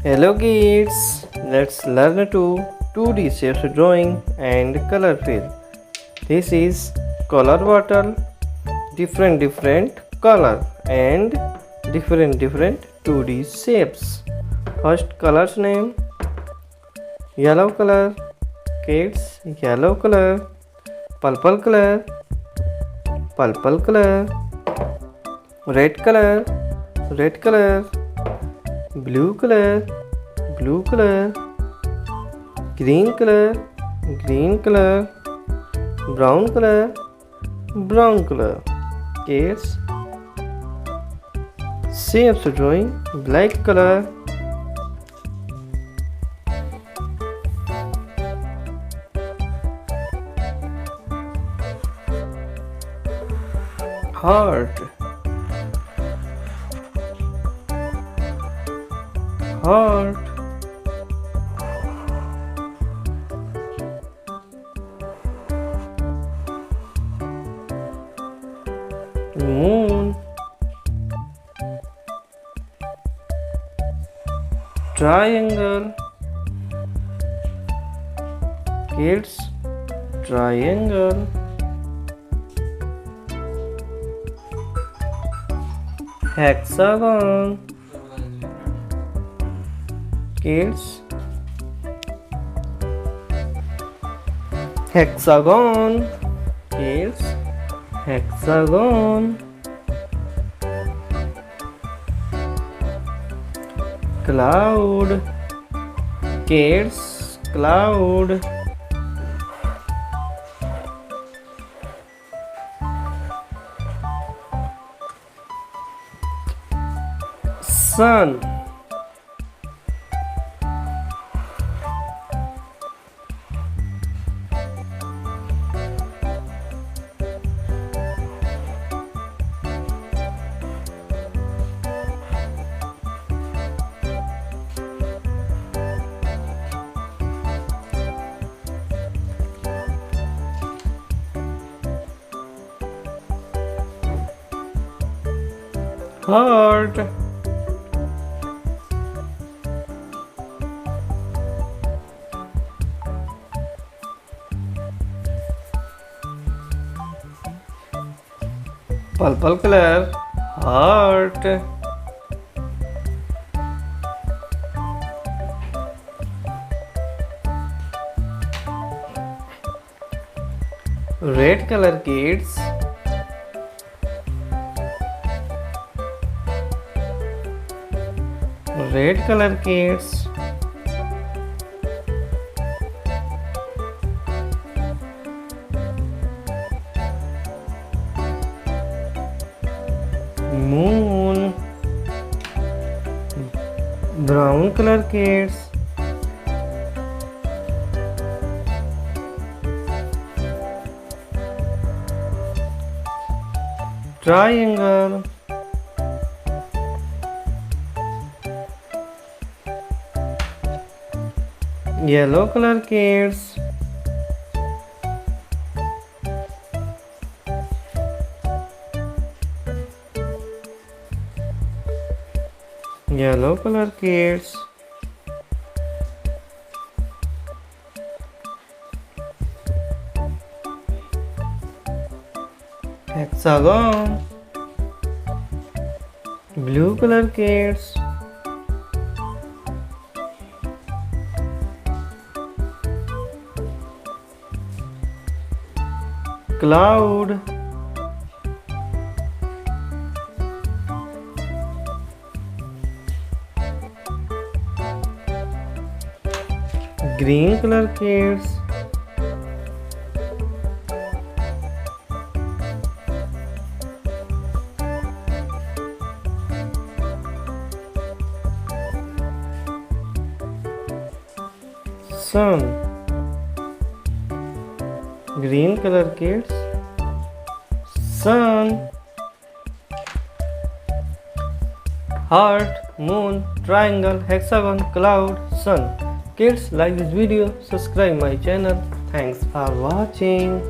Hello kids, let's learn to 2D shapes drawing and color fill. This is color bottle, different color and different 2D shapes. First color's name, yellow color, kids, yellow color, purple color, red color, blue color, green color, brown color. Kids, shapes drawing, black color, heart, moon, triangle. Kids, triangle, hexagon. Kids, hexagon. Kids, hexagon. Cloud. Kids, cloud. Sun. Heart. Purple color, heart. Red color, kids. Red color, kids. Moon. Brown color, kids. Triangle. Yellow color, kids. Yellow color, kids. Hexagon. Blue color, kids. Cloud. Green color, kids. Sun. Green color, kids. Sun. Heart, moon, triangle, hexagon, cloud, sun. Kids, like this video, subscribe my channel. Thanks for watching.